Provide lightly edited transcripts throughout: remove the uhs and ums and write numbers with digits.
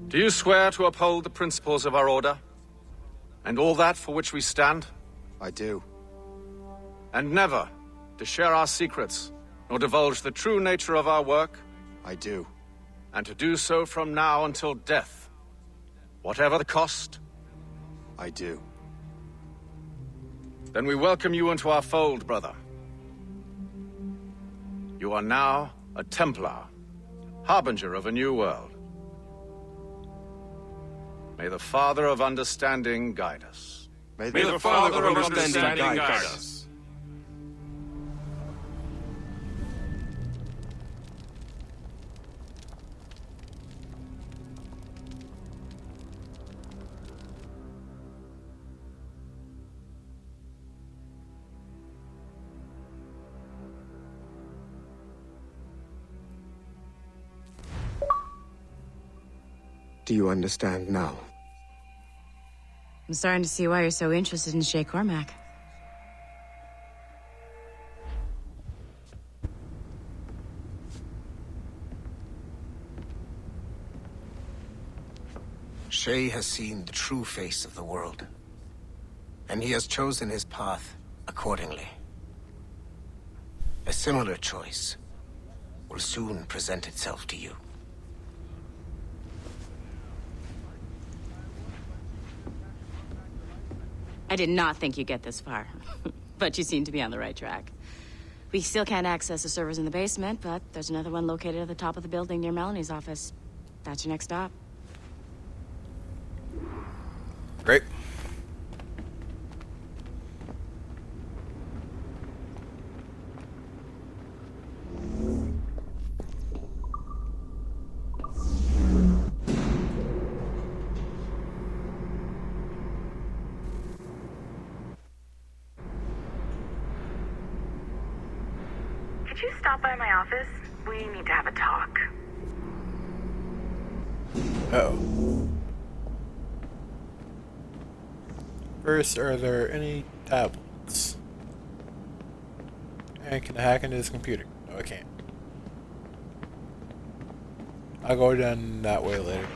Do you swear to uphold the principles of our order? And all that for which we stand? I do. And never to share our secrets, nor divulge the true nature of our work? I do. And to do so from now until death, whatever the cost? I do. Then we welcome you into our fold, brother. You are now a Templar, harbinger of a new world. May the Father of Understanding guide us. May the Father of Understanding guide us. Do you understand now? I'm starting to see why you're so interested in Shay Cormac. Shay has seen the true face of the world, and he has chosen his path accordingly. A similar choice will soon present itself to you. I did not think you'd get this far, but you seem to be on the right track. We still can't access the servers in the basement, but there's another one located at the top of the building near Melanie's office. That's your next stop. Great. Could you stop by my office? We need to have a talk. Uh-oh. First, are there any tablets? And can I hack into his computer? No, I can't. I'll go down that way later.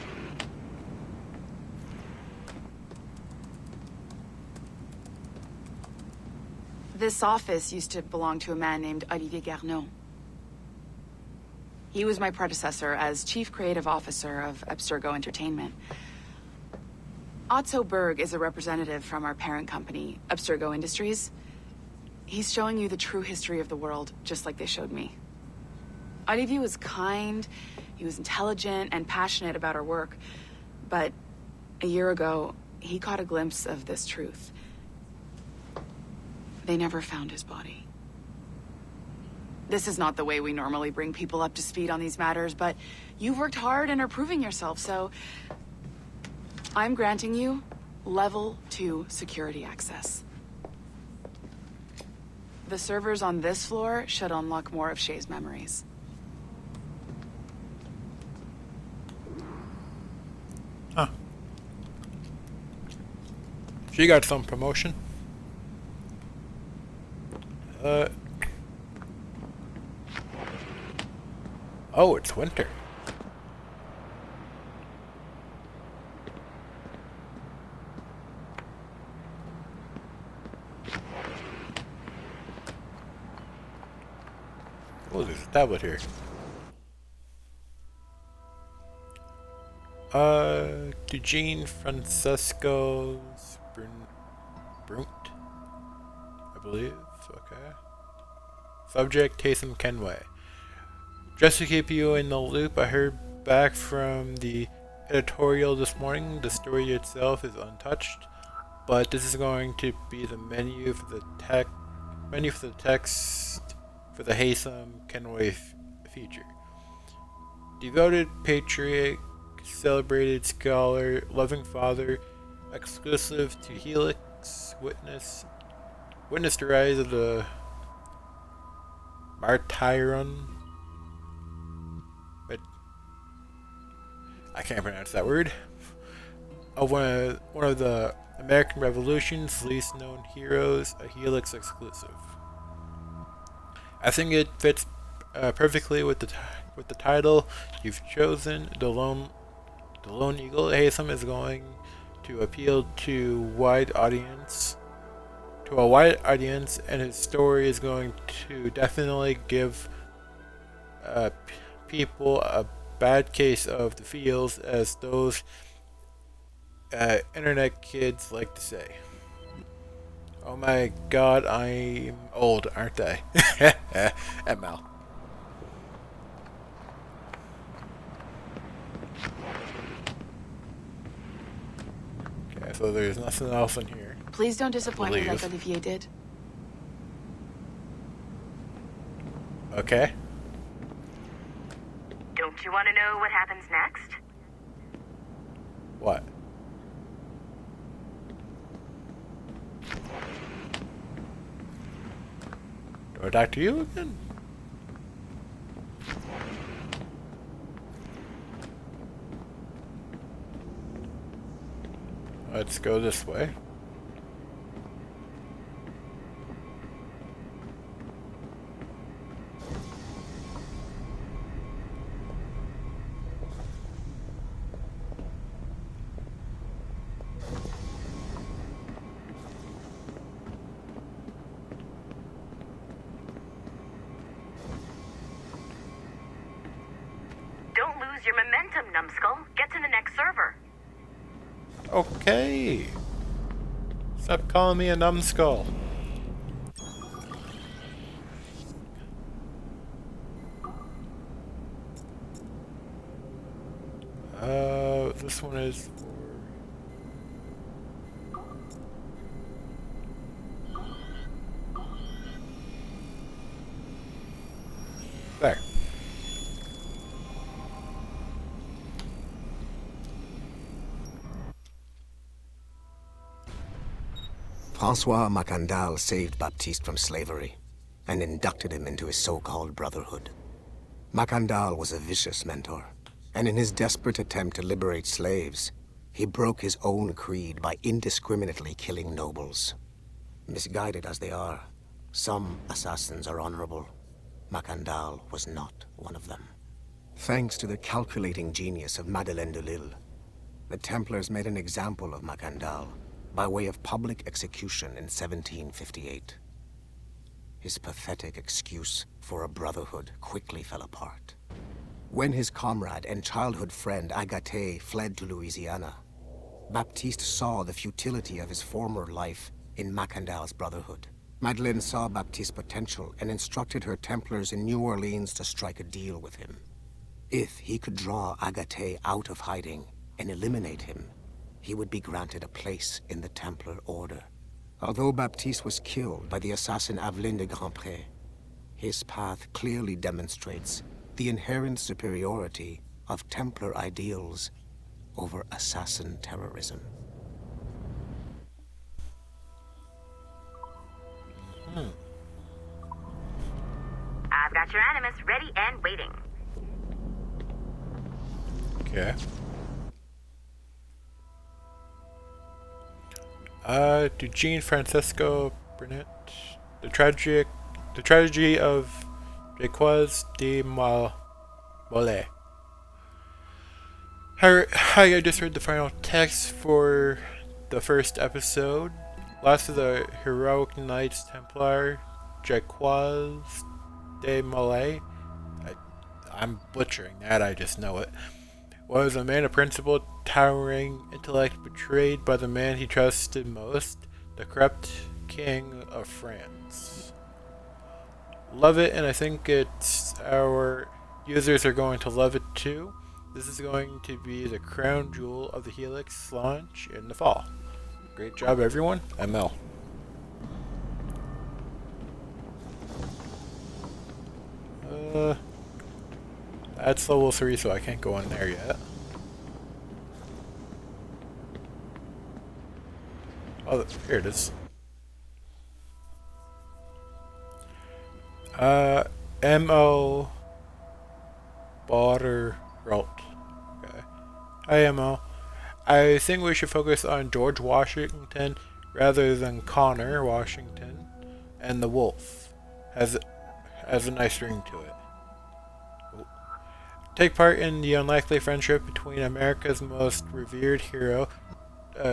This office used to belong to a man named Olivier Garneau. He was my predecessor as Chief Creative Officer of Abstergo Entertainment. Otto Berg is a representative from our parent company, Abstergo Industries. He's showing you the true history of the world, just like they showed me. Olivier was kind, he was intelligent and passionate about our work, but a year ago, he caught a glimpse of this truth. They never found his body. This is not the way we normally bring people up to speed on these matters, but you've worked hard and are proving yourself, so I'm granting you level 2 security access. The servers on this floor should unlock more of Shay's memories. Huh. She got some promotion. Oh, it's winter. Oh, there's a tablet here. Eugene Francesco's Brunt, I believe. Okay. Subject: Taysom Kenway. Just to keep you in the loop, I heard back from the editorial this morning. The story itself is untouched, but this is going to be the menu for the text for the Haytham Kenway feature. Devoted patriot, celebrated scholar, loving father, exclusive to Helix, witness the rise of the Martyron. But I can't pronounce that word. Of one of the American Revolution's least known heroes, a Helix exclusive. I think it fits perfectly with the title you've chosen, the The Lone Eagle Haytham is going to appeal to a wide audience, and his story is going to definitely give people a bad case of the feels, as those internet kids like to say. Oh my god, I'm old, aren't I? ML. Okay, so there's nothing else in here. Please don't disappoint me like Believe. Olivier did. Okay. Don't you want to know what happens next? What? Do I talk to you again? Let's go this way. Don't lose your momentum, numbskull. Get to the next server. Okay. Stop calling me a numbskull. This one is for... There. Francois Macandal saved Baptiste from slavery and inducted him into his so-called brotherhood. Macandal was a vicious mentor, and in his desperate attempt to liberate slaves, he broke his own creed by indiscriminately killing nobles. Misguided as they are, some assassins are honorable. Macandal was not one of them. Thanks to the calculating genius of Madeleine de Lille, the Templars made an example of Macandal by way of public execution in 1758. His pathetic excuse for a brotherhood quickly fell apart. When his comrade and childhood friend Agathe fled to Louisiana, Baptiste saw the futility of his former life in Macandal's brotherhood. Madeleine saw Baptiste's potential and instructed her Templars in New Orleans to strike a deal with him. If he could draw Agathe out of hiding and eliminate him, he would be granted a place in the Templar Order. Although Baptiste was killed by the assassin Aveline de Grandpré, his path clearly demonstrates the inherent superiority of Templar ideals over assassin terrorism. I've got your animus ready and waiting. Okay. To Jean Francisco Burnett, the tragedy of Jacques de Molay. Hi, I just read the final text for the first episode. Last of the heroic Knights Templar, Jacques de Molay. I'm butchering that, I just know it. Was a man of principle, towering intellect, betrayed by the man he trusted most, the corrupt king of France. Love it, and I think our users are going to love it too. This is going to be the crown jewel of the Helix launch in the fall. Great job, everyone. ML. That's level 3, so I can't go in there yet. Oh, here it is. M.O. Border Rolt. Okay. Hi, M.O. I think we should focus on George Washington rather than Connor Washington, and the wolf has a nice ring to it. take part in the unlikely friendship between America's most revered hero,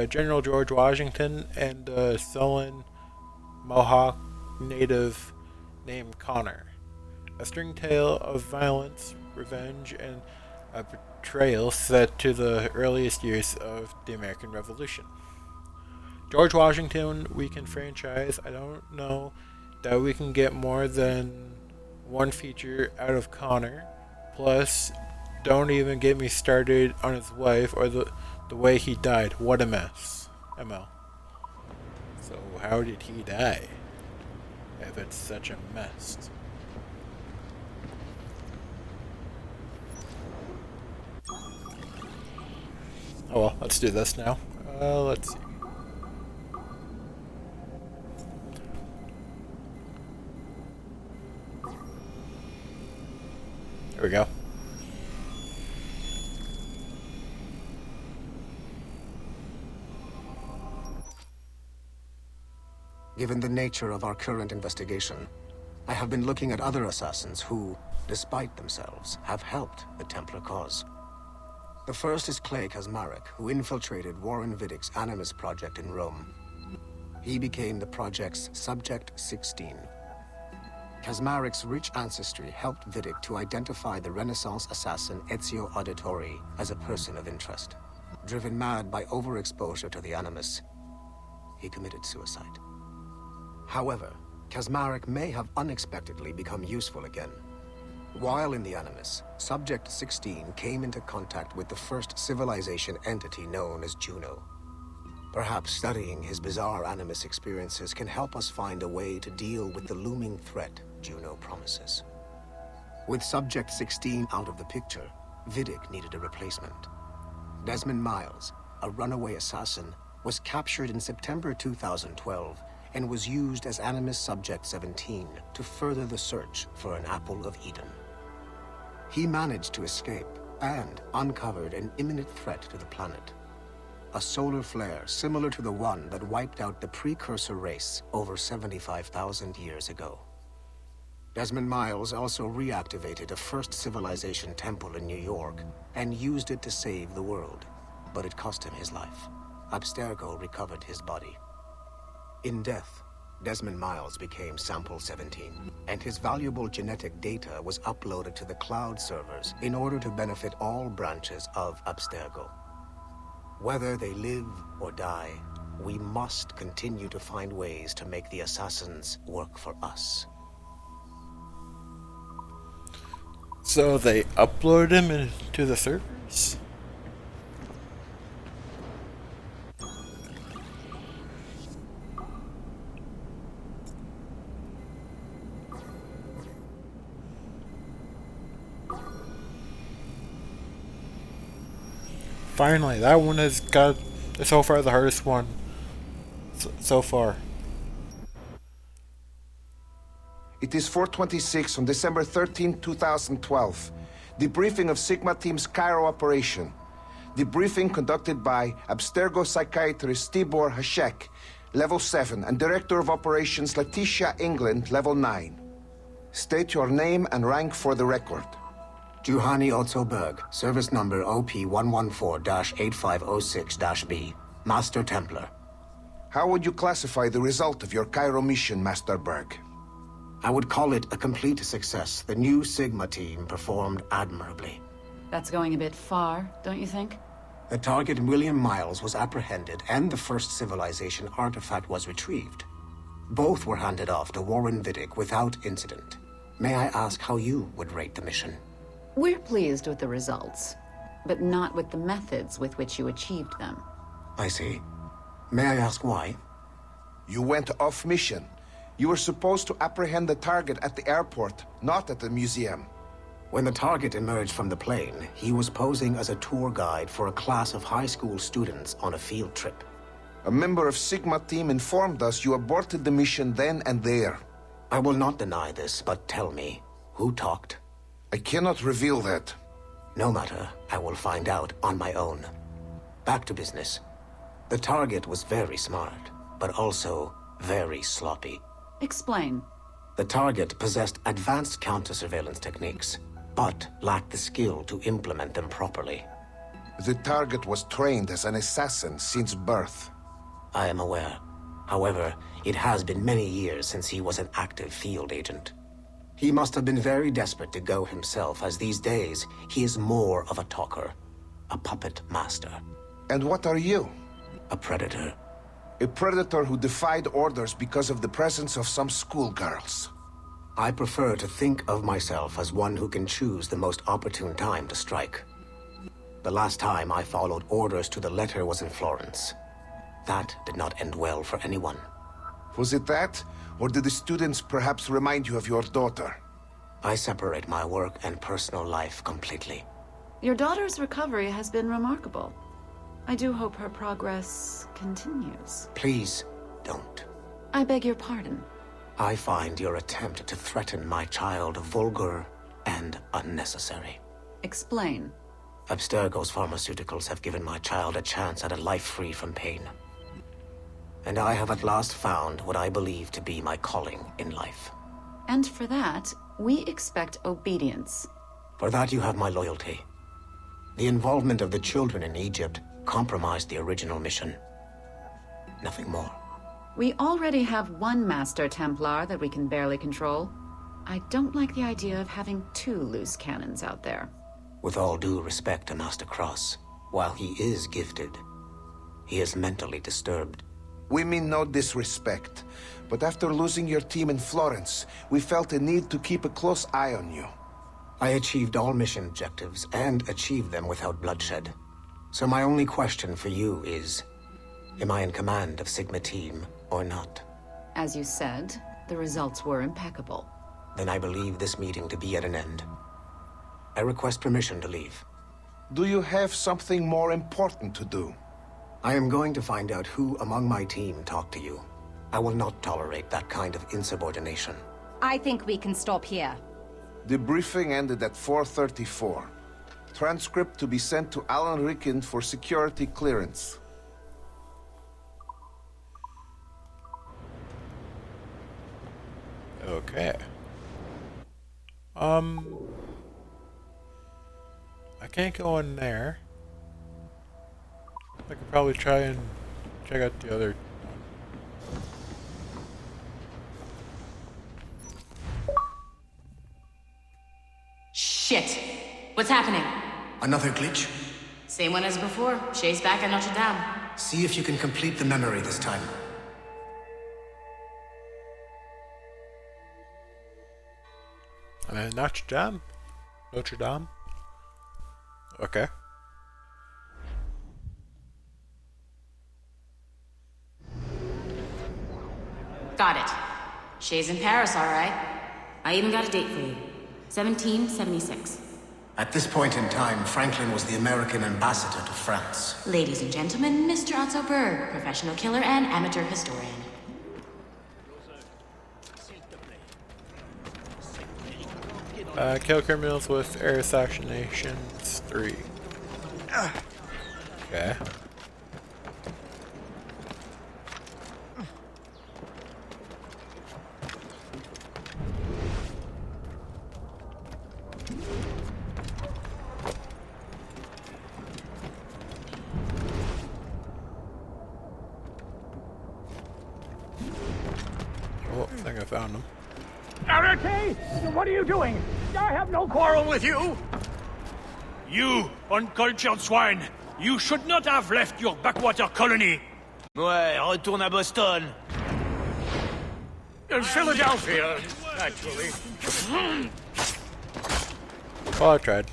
General George Washington, and a sullen Mohawk native named Connor. A string tale of violence, revenge, and a betrayal set to the earliest years of the American Revolution. George Washington, we can franchise. I don't know that we can get more than one feature out of Connor. Plus, don't even get me started on his wife or the way he died. What a mess. ML. So how did he die? If it's such a mess. Oh well, let's do this now. Let's see. Here we go. Given the nature of our current investigation, I have been looking at other assassins who, despite themselves, have helped the Templar cause. The first is Clay Kaczmarek, who infiltrated Warren Viddick's Animus project in Rome. He became the project's Subject 16. Kaczmarek's rich ancestry helped Viddick to identify the Renaissance assassin Ezio Auditore as a person of interest. Driven mad by overexposure to the Animus, he committed suicide. However, Kaczmarek may have unexpectedly become useful again. While in the Animus, Subject 16 came into contact with the first civilization entity known as Juno. Perhaps studying his bizarre Animus experiences can help us find a way to deal with the looming threat Juno promises. With Subject 16 out of the picture, Viddick needed a replacement. Desmond Miles, a runaway assassin, was captured in September 2012 and was used as Animus Subject 17 to further the search for an Apple of Eden. He managed to escape and uncovered an imminent threat to the planet. A solar flare similar to the one that wiped out the precursor race over 75,000 years ago. Desmond Miles also reactivated a first civilization temple in New York and used it to save the world, but it cost him his life. Abstergo recovered his body. In death, Desmond Miles became Sample 17, and his valuable genetic data was uploaded to the cloud servers in order to benefit all branches of Abstergo. Whether they live or die, we must continue to find ways to make the assassins work for us. So they upload him into the servers? Finally, that one has got so far the hardest one so far. It is 4:26 on December 13, 2012. Debriefing of Sigma Team's Cairo operation. Debriefing conducted by Abstergo psychiatrist Tibor Hashek, Level 7, and Director of Operations Letitia England, Level 9. State your name and rank for the record. Juhani Otto Berg, service number OP114-8506-B, Master Templar. How would you classify the result of your Cairo mission, Master Berg? I would call it a complete success. The new Sigma team performed admirably. That's going a bit far, don't you think? The target, William Miles, was apprehended and the first civilization artifact was retrieved. Both were handed off to Warren Viddick without incident. May I ask how you would rate the mission? We're pleased with the results, but not with the methods with which you achieved them. I see. May I ask why? You went off mission. You were supposed to apprehend the target at the airport, not at the museum. When the target emerged from the plane, he was posing as a tour guide for a class of high school students on a field trip. A member of Sigma Team informed us you aborted the mission then and there. I will not deny this, but tell me, who talked? I cannot reveal that. No matter, I will find out on my own. Back to business. The target was very smart, but also very sloppy. Explain. The target possessed advanced counter-surveillance techniques. but lacked the skill to implement them properly. The target was trained as an assassin since birth. I am aware. However, it has been many years since he was an active field agent. He must have been very desperate to go himself, as these days he is more of a talker, a puppet master. And what are you? A predator. A predator who defied orders because of the presence of some schoolgirls. I prefer to think of myself as one who can choose the most opportune time to strike. The last time I followed orders to the letter was in Florence. That did not end well for anyone. Was it that? Or did the students perhaps remind you of your daughter? I separate my work and personal life completely. Your daughter's recovery has been remarkable. I do hope her progress continues. Please, don't. I beg your pardon. I find your attempt to threaten my child vulgar and unnecessary. Explain. Abstergo's pharmaceuticals have given my child a chance at a life free from pain. And I have at last found what I believe to be my calling in life. And for that, we expect obedience. For that you have my loyalty. The involvement of the children in Egypt compromised the original mission. Nothing more. We already have one Master Templar that we can barely control. I don't like the idea of having two loose cannons out there. With all due respect to Master Cross, while he is gifted, he is mentally disturbed. We mean no disrespect, but after losing your team in Florence, we felt a need to keep a close eye on you. I achieved all mission objectives, and achieved them without bloodshed. So my only question for you is, am I in command of Sigma Team or not? As you said, the results were impeccable. Then I believe this meeting to be at an end. I request permission to leave. Do you have something more important to do? I am going to find out who among my team talked to you. I will not tolerate that kind of insubordination. I think we can stop here. The briefing ended at 4:34. Transcript to be sent to Alan Ricken for security clearance. Okay. I can't go in there. I could probably try and check out the other one. Shit! What's happening? Another glitch? Same one as before. Shay's back at Notre Dame. See if you can complete the memory this time. I'm at Notre Dame? Notre Dame? Okay. Got it. Shay's in Paris, all right. I even got a date for you. 1776. At this point in time, Franklin was the American ambassador to France. Ladies and gentlemen, Mr. Otto Berg, professional killer and amateur historian. Kill criminals with air assassinations 3. Okay. Oh, I think I found him. Arate! What are you doing? I have no quarrel with you! You, uncultured swine! You should not have left your backwater colony! Ouais, retourne à Boston. In Philadelphia, actually. Well, I tried.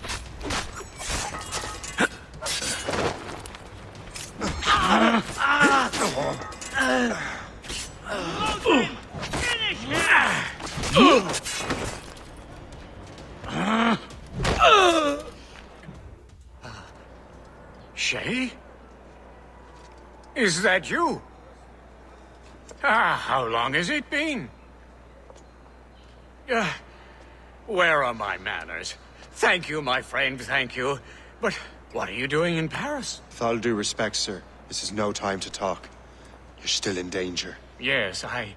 Shay? Is that you? How long has it been? Where are my manners? Thank you, my friend, thank you. But what are you doing in Paris? With all due respect, sir, this is no time to talk. You're still in danger. Yes, I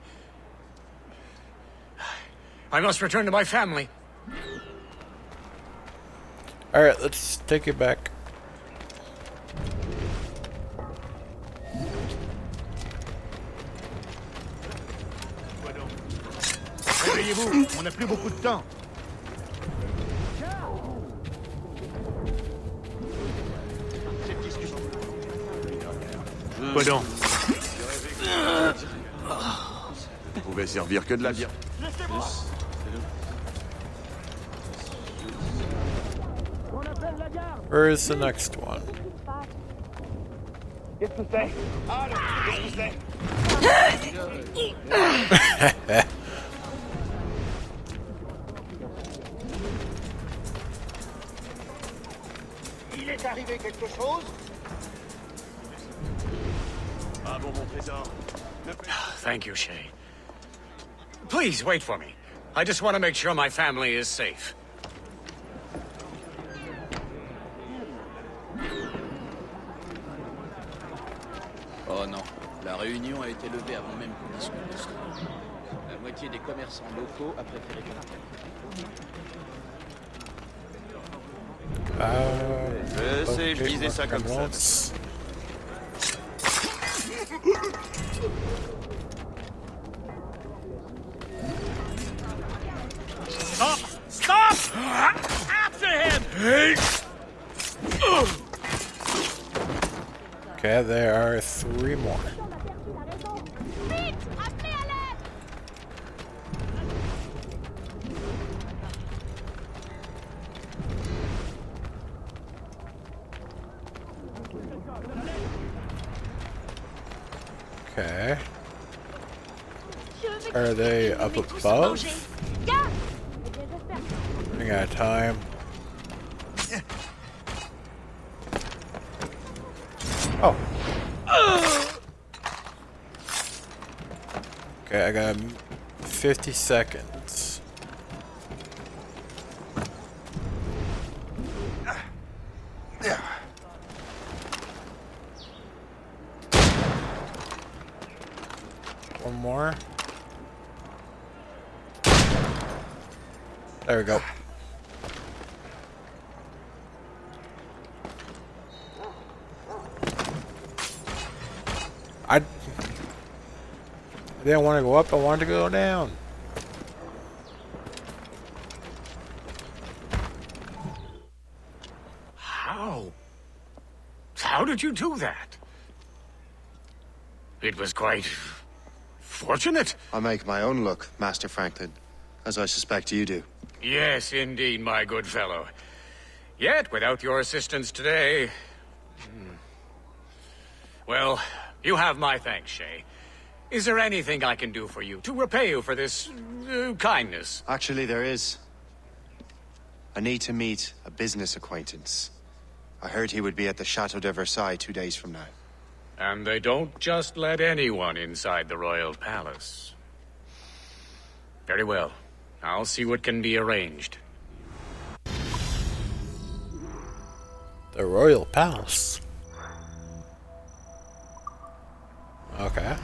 must return to my family. Alright, let's take it back. Réveillez-vous, on n'a plus beaucoup de temps. Quoi donc? Ça pouvait servir que de la bière. Where is the next one? Qu'est-ce que c'est? Qu'est-ce que c'est? Il est arrivé quelque chose? Ah bon, mon trésor. Thank you, Shay. Please, wait for me. I just want to make sure my family is safe. Oh non, la réunion a été levée avant même qu'on discute de cela. La moitié des commerçants locaux a préféré partir. Je sais, je disais ça comme ça. Stop! Stop! After him! Okay, there are 3 more. Okay. Are they up above? Running out of time. Oh. Okay, I got 50 seconds. One more. There we go. I didn't want to go up, I wanted to go down. How? How did you do that? It was quite fortunate. I make my own luck, Master Franklin, as I suspect you do. Yes, indeed, my good fellow. Yet, without your assistance today... Well, you have my thanks, Shay. Is there anything I can do for you to repay you for this kindness? Actually, there is. I need to meet a business acquaintance. I heard he would be at the Chateau de Versailles 2 days from now. And they don't just let anyone inside the royal palace. Very well. I'll see what can be arranged. The royal palace. Okay.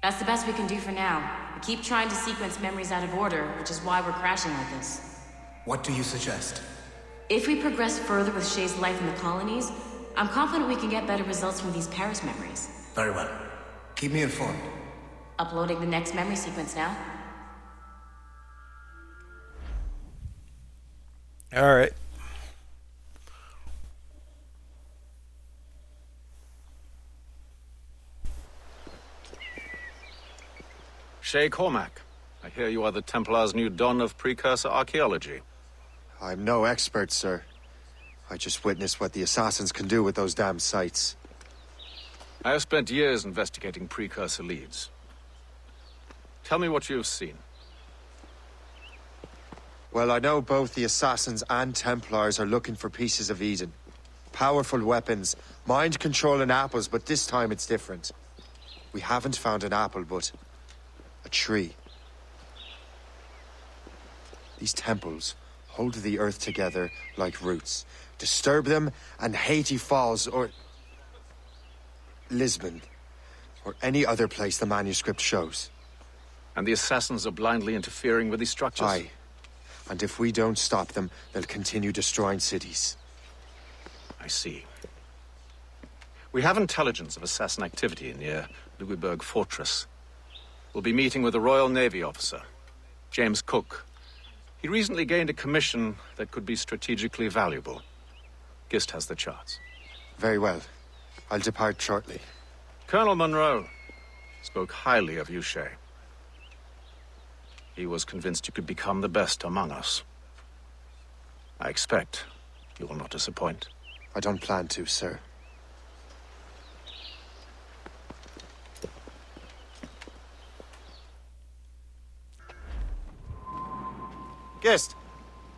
That's the best we can do for now. We keep trying to sequence memories out of order, which is why we're crashing like this. What do you suggest? If we progress further with Shay's life in the colonies, I'm confident we can get better results from these Paris memories. Very well. Keep me informed. Uploading the next memory sequence now. Alright. Shay Cormac, I hear you are the Templar's new don of precursor archaeology. I'm no expert, sir. I just witnessed what the assassins can do with those damn sites. I have spent years investigating precursor leads. Tell me what you've seen. Well, I know both the assassins and Templars are looking for pieces of Eden. Powerful weapons, mind-controlling apples, but this time it's different. We haven't found an apple, but a tree. These temples hold the earth together like roots. Disturb them, and Haiti falls, or Lisbon, or any other place the manuscript shows. And the assassins are blindly interfering with these structures? Aye. And if we don't stop them, they'll continue destroying cities. I see. We have intelligence of assassin activity near Louisburg Fortress. We'll be meeting with a Royal Navy officer, James Cook. He recently gained a commission that could be strategically valuable. Gist has the charts. Very well. I'll depart shortly. Colonel Monroe spoke highly of you, Shay. He was convinced you could become the best among us. I expect you will not disappoint. I don't plan to, sir. Gist,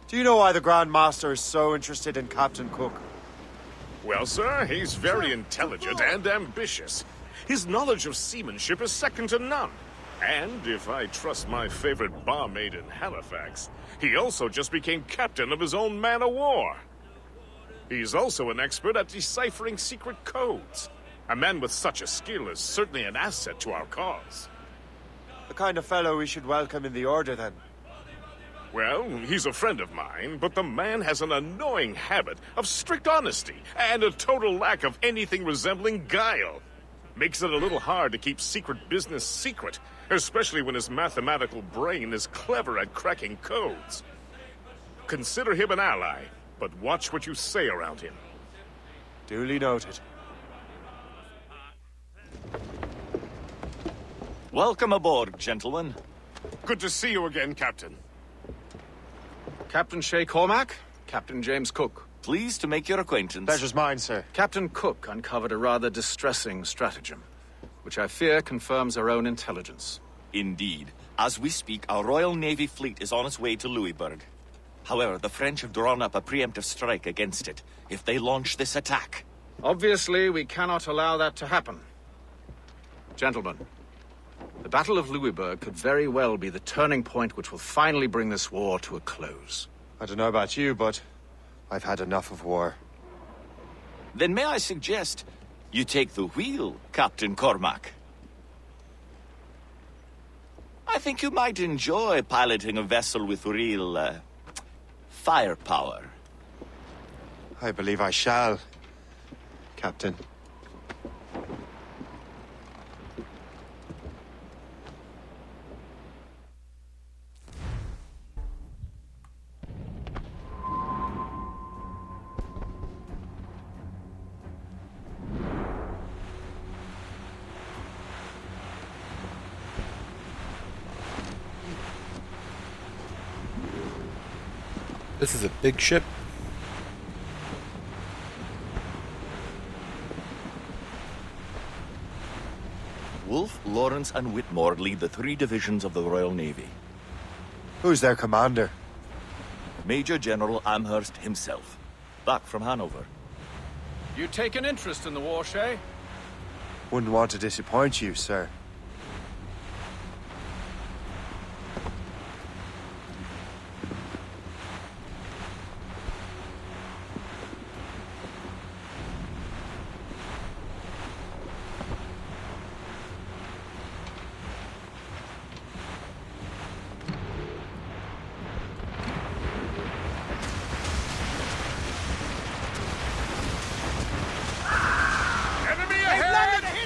do you know why the Grand Master is so interested in Captain Cook? Well, sir, he's very intelligent and ambitious. His knowledge of seamanship is second to none. And if I trust my favorite barmaid in Halifax, he also just became captain of his own man-of-war. He's also an expert at deciphering secret codes. A man with such a skill is certainly an asset to our cause. The kind of fellow we should welcome in the Order, then. Well, he's a friend of mine, but the man has an annoying habit of strict honesty and a total lack of anything resembling guile. Makes it a little hard to keep secret business secret, especially when his mathematical brain is clever at cracking codes. Consider him an ally, but watch what you say around him. Duly noted. Welcome aboard, gentlemen. Good to see you again, Captain. Captain Shay Cormac, Captain James Cook. Pleased to make your acquaintance. Pleasure's mine, sir. Captain Cook uncovered a rather distressing stratagem, which I fear confirms our own intelligence. Indeed. As we speak, our Royal Navy fleet is on its way to Louisburg. However, the French have drawn up a preemptive strike against it if they launch this attack. Obviously, we cannot allow that to happen. Gentlemen, the Battle of Louisburg could very well be the turning point which will finally bring this war to a close. I don't know about you, but I've had enough of war. Then may I suggest you take the wheel, Captain Cormac? I think you might enjoy piloting a vessel with real, firepower. I believe I shall, Captain. This is a big ship. Wolfe, Lawrence, and Whitmore lead the 3 divisions of the Royal Navy. Who's their commander? Major General Amherst himself, back from Hanover. You take an interest in the war, Shay? Wouldn't want to disappoint you, sir.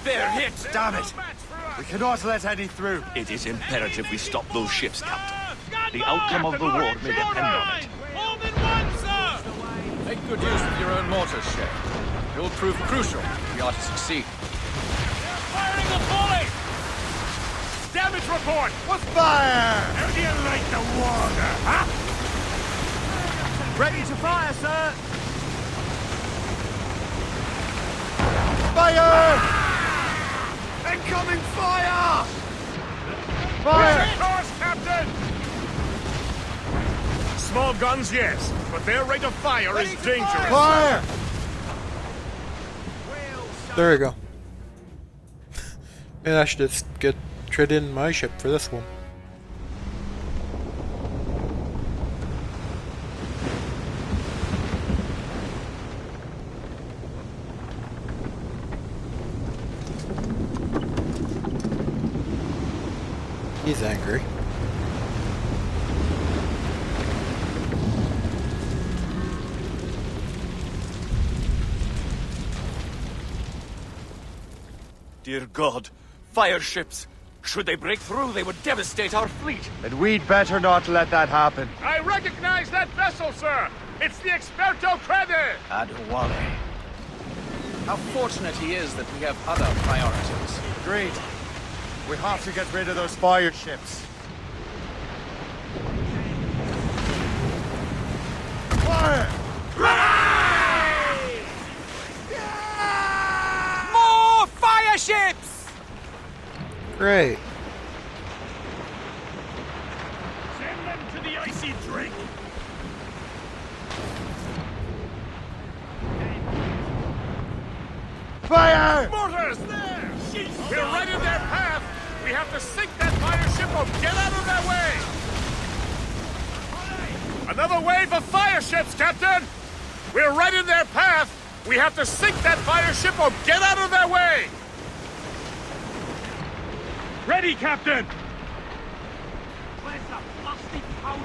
They're hit! Damn it! We cannot let any through. It is imperative we stop those ships, Captain. The outcome of the war may depend on it. Make good use of your own mortars, Shay. It will prove crucial if we are to succeed. Firing a volley! Damage report! What's fire? How do you like the water, huh? Ready to fire, sir! Fire! Incoming fire! Fire! Course, Captain! Small guns, yes, but their rate of fire is dangerous. Fire! There we go. Maybe I should just trade in my ship for this one. He's angry. Dear God, fire ships! Should they break through, they would devastate our fleet. And we'd better not let that happen. I recognize that vessel, sir! It's the Experto Crede! Adewale. How fortunate he is that we have other priorities. Agreed. We have to get rid of those fire ships. Fire! More fire ships! Great. Send them to the icy drink! Fire! Mortars, there! We're right in their path! We have to sink that fire ship or get out of their way! Another wave of fire ships, Captain! We're right in their path! We have to sink that fire ship or get out of their way! Ready, Captain! Where's the plastic powder?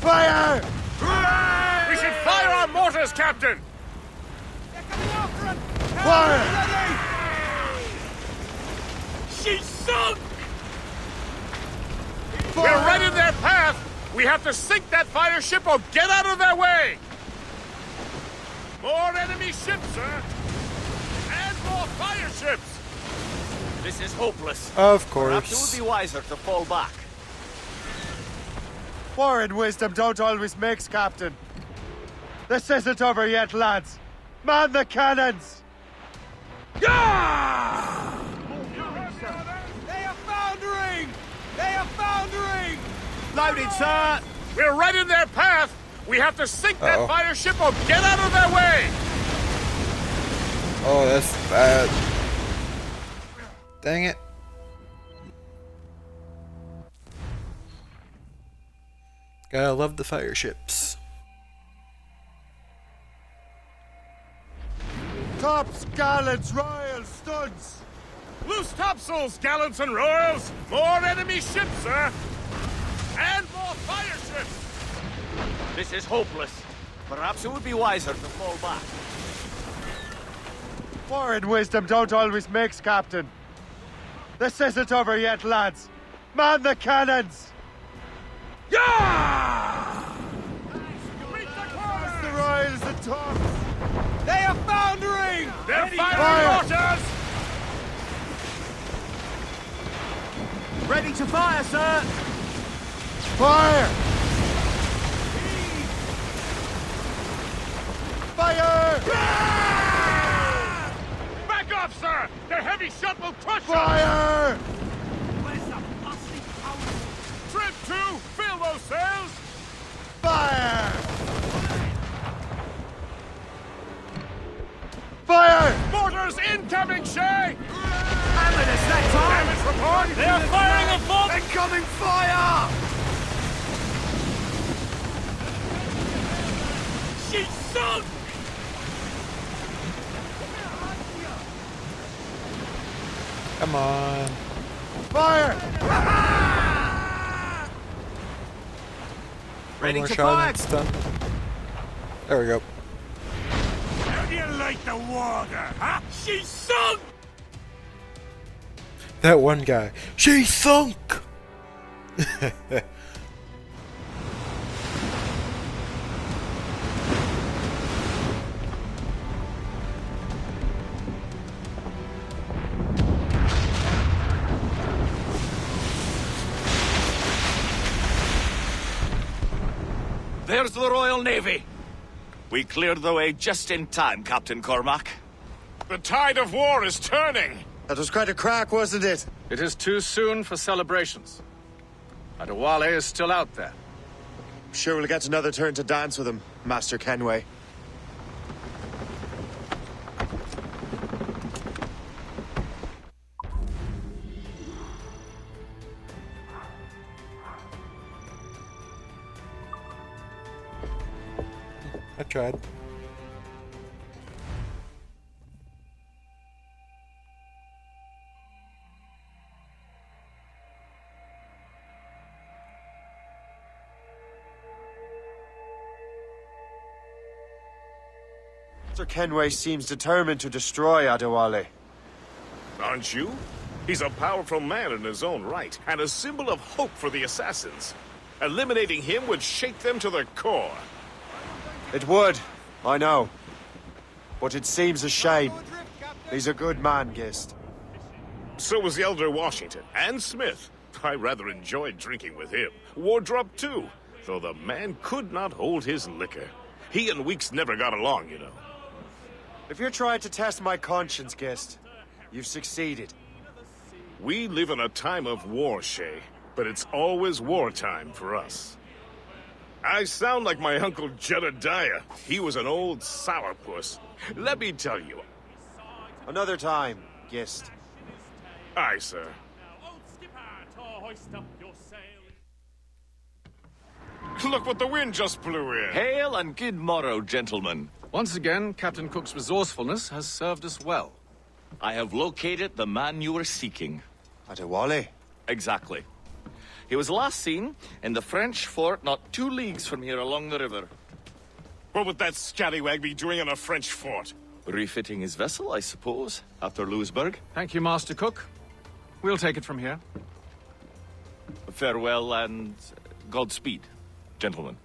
Fire! We should fire our mortars, Captain! Fire! She's sunk! We're right in their path! We have to sink that fire ship or get out of their way! More enemy ships, sir! And more fire ships! This is hopeless. Of Perhaps it course. would be wiser to fall back. War and wisdom don't always mix, Captain. This isn't over yet, lads. Man the cannons! They are foundering! They are foundering! Loaded, sir! We're right in their path! We have to sink that fire ship or get out of their way! Oh, that's bad. Dang it. Gotta love the fire ships. Tops, gallants, royals, studs! Loose topsails, gallants and royals! More enemy ships, sir! And more fire ships! This is hopeless. Perhaps it would be wiser to fall back. War and wisdom don't always mix, Captain. This isn't over yet, lads. Man the cannons! The royals, the tops! They are foundering! They're firing mortars! Ready to fire, sir! Fire! Fire! Back off, sir! The heavy shot will crush us! Fire! Where's the plastic powder? Trim to! Fill those sails! Fire! Fire! Mortars incoming, Shay! Hammered us that time! Damage report! They're firing a bomb! Incoming fire! She's sunk! Come on. Fire! One more shot and it's done. There we go. How do you like the water, huh? She's sunk! That one guy. She sunk! There's the Royal Navy. We cleared the way just in time, Captain Cormac. The tide of war is turning! That was quite a crack, wasn't it? It is too soon for celebrations. Adewale is still out there. Sure we'll get another turn to dance with him, Master Kenway. I tried. Mr. Kenway seems determined to destroy Adewale. Aren't you? He's a powerful man in his own right, and a symbol of hope for the assassins. Eliminating him would shake them to the core. It would, I know. But it seems a shame. He's a good man, Gist. So was the Elder Washington, and Smith. I rather enjoyed drinking with him. Wardrop, too, though the man could not hold his liquor. He and Weeks never got along, you know. If you're trying to test my conscience, Gist, you've succeeded. We live in a time of war, Shay, but it's always wartime for us. I sound like my Uncle Jedediah. He was an old sourpuss. Let me tell you. Another time, Gist. Aye, sir. Look what the wind just blew in. Hail and good morrow, gentlemen. Once again, Captain Cook's resourcefulness has served us well. I have located the man you were seeking. Adewale? Exactly. He was last seen in the French fort not 2 leagues from here along the river. What would that scallywag be doing in a French fort? Refitting his vessel, I suppose, after Louisburg. Thank you, Master Cook. We'll take it from here. Farewell and Godspeed, gentlemen.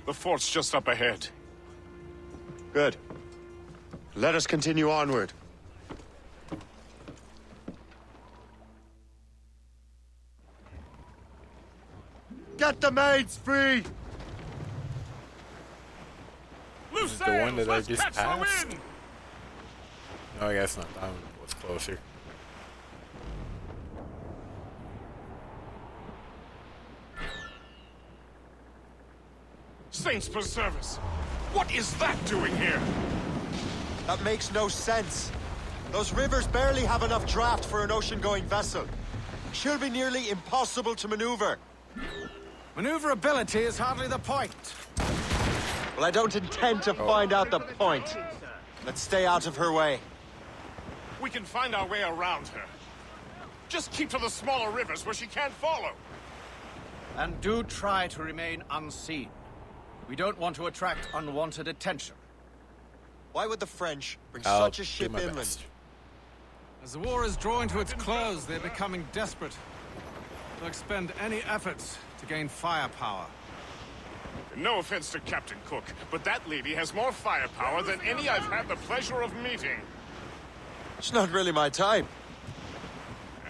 The fort's just up ahead. Good. Let us continue onward. Get the maids free! This is the one that I just passed? No, I guess not. That one was closer. Saints preserve us! What is that doing here? That makes no sense. Those rivers barely have enough draft for an ocean-going vessel. She'll be nearly impossible to maneuver. Maneuverability is hardly the point. Well, I don't intend to find out the point. Let's stay out of her way. We can find our way around her. Just keep to the smaller rivers where she can't follow. And do try to remain unseen. We don't want to attract unwanted attention. Why would the French bring I'll such a ship do my inland? best. As the war is drawing to its close, they're becoming desperate. They'll expend any efforts to gain firepower. No offense to Captain Cook, but that lady has more firepower than any I've had the pleasure of meeting. It's not really my type.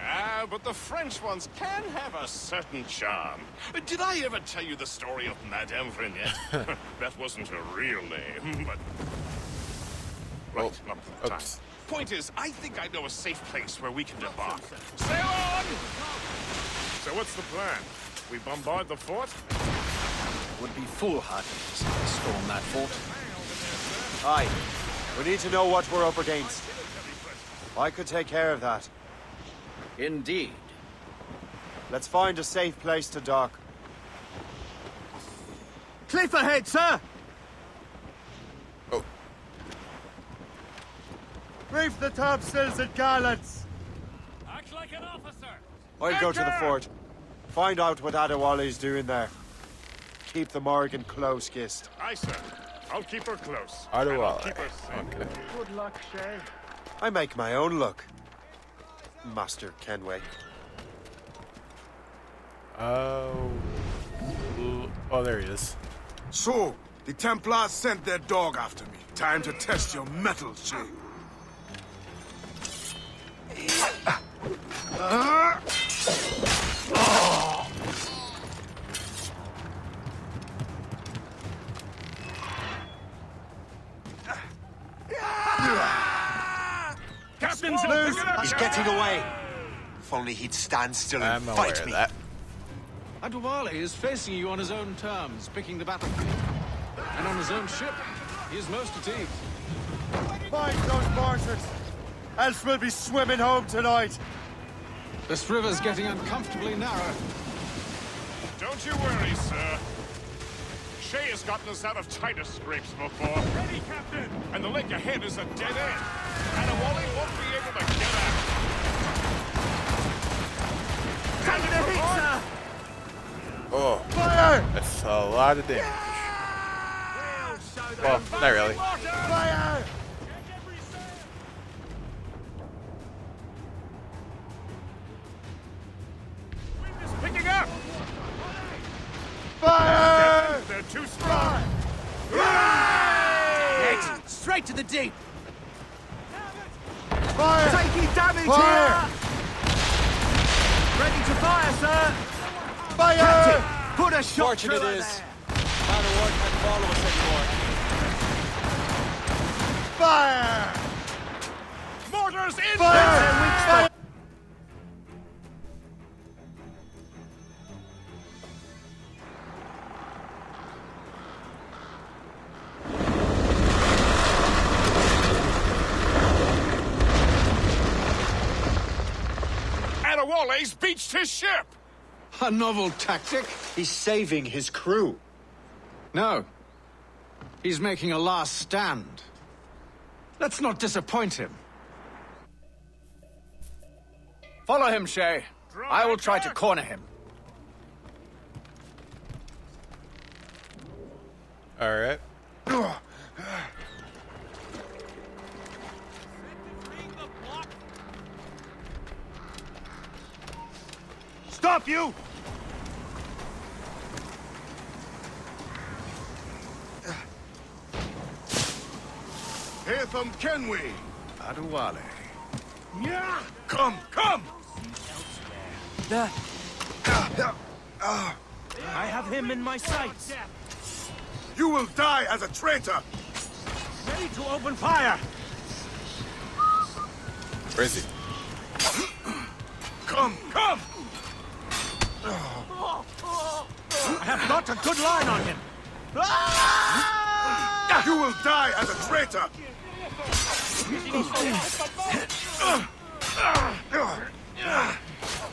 Ah, but the French ones can have a certain charm. Did I ever tell you the story of Madame Vrenette? That wasn't her real name, but... Right, not the time. Point is, I think I know a safe place where we can debark. Sail on! So what's the plan? We bombard the fort? Would be foolhardy to storm that fort. Aye. We need to know what we're up against. I could take care of that. Indeed. Let's find a safe place to dock. Cliff ahead, sir! Oh. Reef the topsails and gallants! Act like an officer! I'll go to the fort. Find out what Adewale's doing there. Keep the Morgan close, Gist. Aye, sir. I'll keep her close. Adewale. Keep her safe. Okay. Good luck, Shay. I make my own luck, Master Kenway. Oh, there he is. So, the Templars sent their dog after me. Time to test your mettle, Shay. Captain's Loose! He's getting away. If only he'd stand still and I'm aware fight of me. that. Adewale is facing you on his own terms, picking the battlefield. And on his own ship, he is most at ease. Find those martyrs, else we'll be swimming home tonight. This river's getting uncomfortably narrow. Don't you worry, sir. Shay has gotten us out of tighter scrapes before. Ready, Captain! And the lake ahead is a dead end. Adewale won't be able to get out. Taking a hit, sir! Oh. Fire! Fire! That's a lot of damage. Well, not really. Fire! Picking up! Fire! They're too strong! Next, straight to the deep. Fire! Taking damage Fire! here. Ready to fire, sir. Fire! Captain, put a shot Fortunate through her is, there. Commander Ward can't follow us anymore. Fire! Mortars in! Fire! Adewale's beached his ship! A novel tactic? He's saving his crew. No. He's making a last stand. Let's not disappoint him. Follow him, Shay. I will try to corner him. Alright. Stop you! Hatham Kenway. Adewale. Yeah! Come, come! I have him in my sights. You will die as a traitor! Ready to open fire. Where is he? Come, come! I have got a good line on him. You will die as a traitor!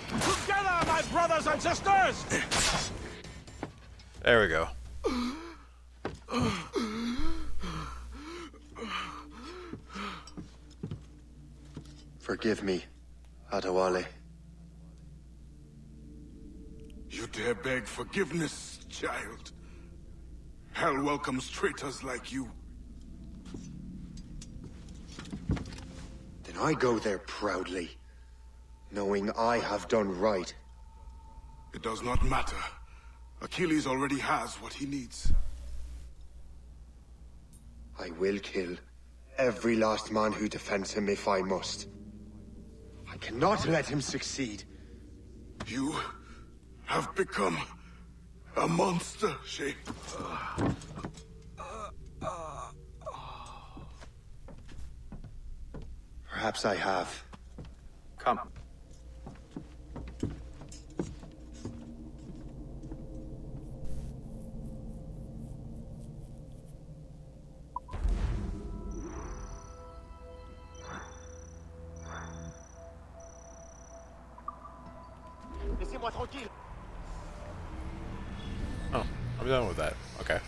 Together, my brothers and sisters! There we go. Forgive me, Adewale. You dare beg forgiveness, child? Hell welcomes traitors like you. Then I go there proudly, knowing I have done right. It does not matter. Achilles already has what he needs. I will kill every last man who defends him if I must. I cannot let him succeed. You have become a monster, Shay. Perhaps I have. Come. Laissez-moi tranquille. Oh, I'm done with that. Okay.